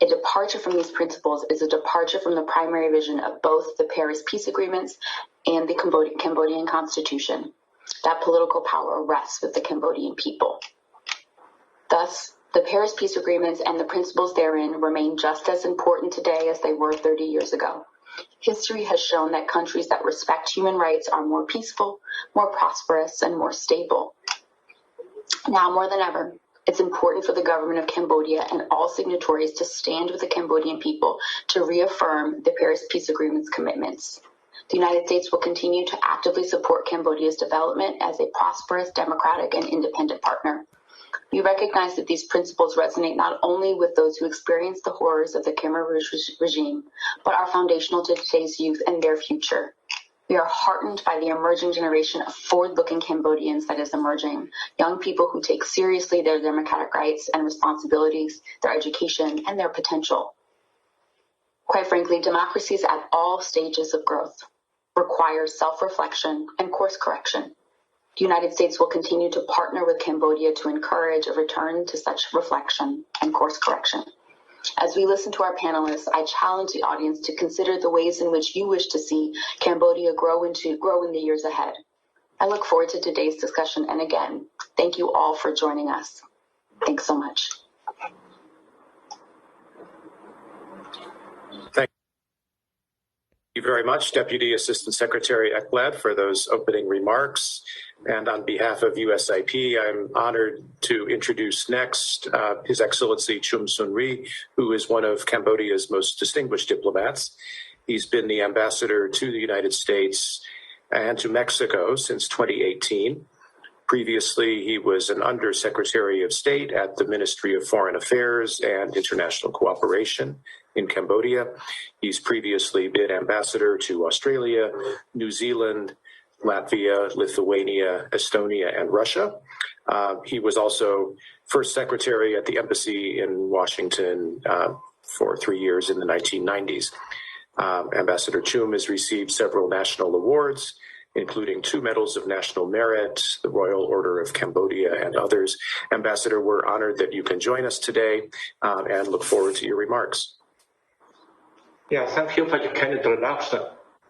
A departure from these principles is a departure from the primary vision of both the Paris Peace Agreements and the Cambodian Constitution, that political power rests with the Cambodian people. Thus, the Paris Peace Agreements and the principles therein remain just as important today as they were 30 years ago. History has shown that countries that respect human rights are more peaceful, more prosperous, and more stable. Now more than ever, it's important for the government of Cambodia and all signatories to stand with the Cambodian people to reaffirm the Paris Peace Agreement's commitments. The United States will continue to actively support Cambodia's development as a prosperous, democratic, and independent partner. We recognize that these principles resonate not only with those who experienced the horrors of the Khmer Rouge regime, but are foundational to today's youth and their future. We are heartened by the emerging generation of forward-looking Cambodians that is emerging, young people who take seriously their democratic rights and responsibilities, their education, and their potential. Quite frankly, democracies at all stages of growth require self-reflection and course correction. The United States will continue to partner with Cambodia to encourage a return to such reflection and course correction. As we listen to our panelists, I challenge the audience to consider the ways in which you wish to see Cambodia grow in the years ahead. I look forward to today's discussion, and again, thank you all for joining us. Thanks so much. Thank you very much, Deputy Assistant Secretary Ekblad, for those opening remarks. And on behalf of USIP, I'm honored to introduce next His Excellency Chum Soon-ri, who is one of Cambodia's most distinguished diplomats. He's been the ambassador to the United States and to Mexico since 2018. Previously, he was an Undersecretary of State at the Ministry of Foreign Affairs and International Cooperation in Cambodia. He's previously been ambassador to Australia, New Zealand, Latvia, Lithuania, Estonia, and Russia. He was also first secretary at the embassy in Washington for 3 years in the 1990s. Ambassador Chum has received several national awards, including 2 Medals of National Merit, the Royal Order of Cambodia, and others. Ambassador, we're honored that you can join us today and look forward to your remarks. Yeah, thank you for your kind introduction.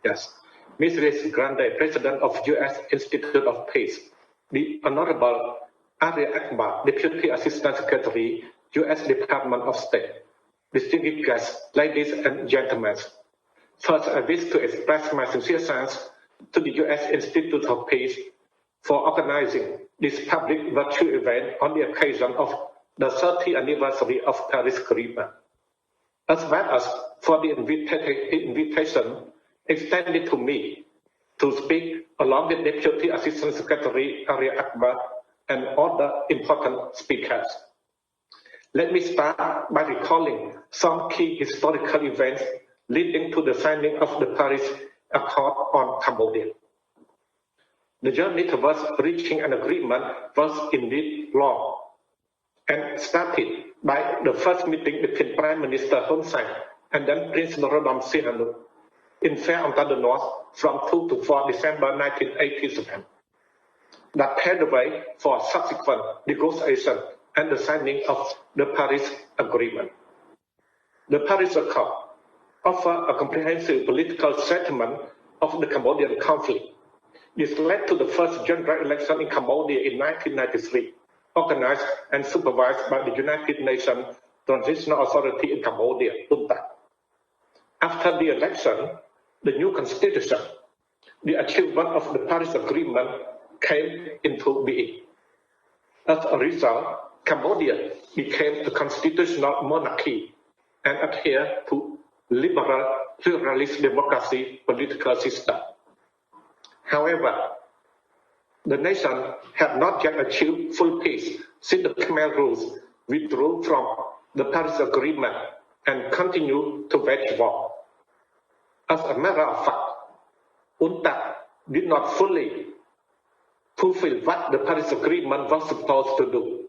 Yes. Mrs. Grande, President of U.S. Institute of Peace, the Honorable Arya Akbar, Deputy Assistant Secretary, U.S. Department of State, distinguished guests, ladies and gentlemen. First, I wish to express my sincere thanks to the U.S. Institute of Peace for organizing this public virtual event on the occasion of the 30th anniversary of Paris Agreement, as well as for the invitation extended to me to speak along with Deputy Assistant Secretary Arya Akbar and other important speakers. Let me start by recalling some key historical events leading to the signing of the Paris Accord on Cambodia. The journey towards reaching an agreement was indeed long and started by the first meeting between Prime Minister Hun Sen and then Prince Norodom Sihanouk in Faire-en-Tardenois from 2 to 4 December 1987, that paved the way for subsequent negotiation and the signing of the Paris Agreement. The Paris Accord offered a comprehensive political settlement of the Cambodian conflict. This led to the first general election in Cambodia in 1993, organized and supervised by the United Nations Transitional Authority in Cambodia, UNTAC. After the election, the new constitution, the achievement of the Paris Agreement, came into being. As a result, Cambodia became a constitutional monarchy and adhered to liberal pluralist democracy political system. However, the nation had not yet achieved full peace since the Khmer Rouge withdrew from the Paris Agreement and continued to wage war. As a matter of fact, UNTAC did not fully fulfill what the Paris Agreement was supposed to do.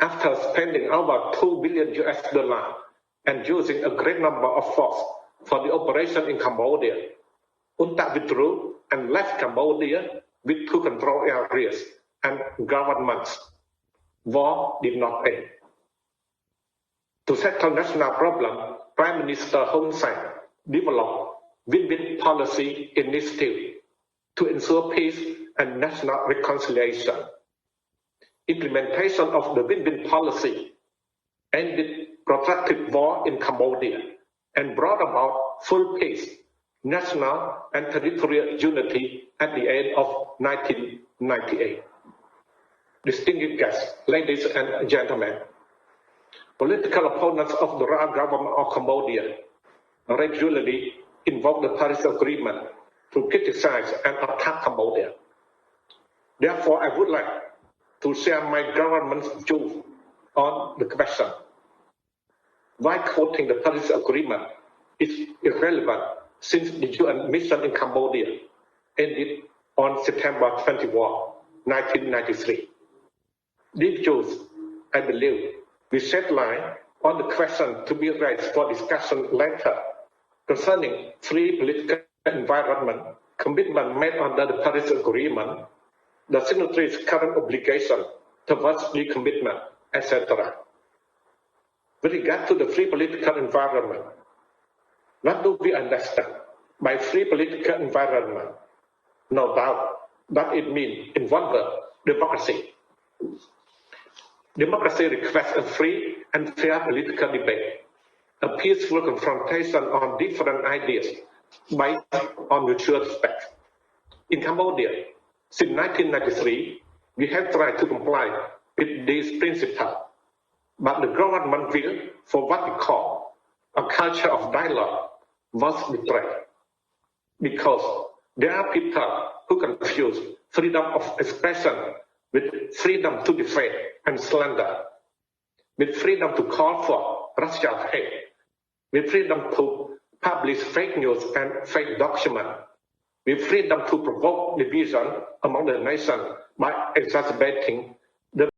After spending over $2 billion and using a great number of force for the operation in Cambodia, UNTAC withdrew and left Cambodia with 2 control areas and governments. War did not end. To settle national problem, Prime Minister Hun Sen developed win-win policy initiative to ensure peace and national reconciliation. Implementation of the win-win policy ended protracted war in Cambodia and brought about full peace, national and territorial unity at the end of 1998. Distinguished guests, ladies and gentlemen, political opponents of the Royal Government of Cambodia regularly invoke the Paris Agreement to criticize and attack Cambodia. Therefore, I would like to share my government's view on the question. Why quoting the Paris Agreement is irrelevant since the UN mission in Cambodia ended on September 21, 1993. These views, I believe, will shed light on the question to be raised for discussion later concerning free political environment, commitment made under the Paris Agreement, the signatories' current obligation towards decommitment, etc. With regard to the free political environment, what do we understand by free political environment? No doubt that it means, in one word, democracy. Democracy requires a free and fair political debate, a peaceful confrontation on different ideas based on mutual respect. In Cambodia, since 1993, we have tried to comply with these principles, but the government will, for what we call a culture of dialogue, was betrayed. Because there are people who confuse freedom of expression with freedom to defame and slander, with freedom to call for racial hate, with freedom to publish fake news and fake documents, with freedom to provoke division among the nation by exacerbating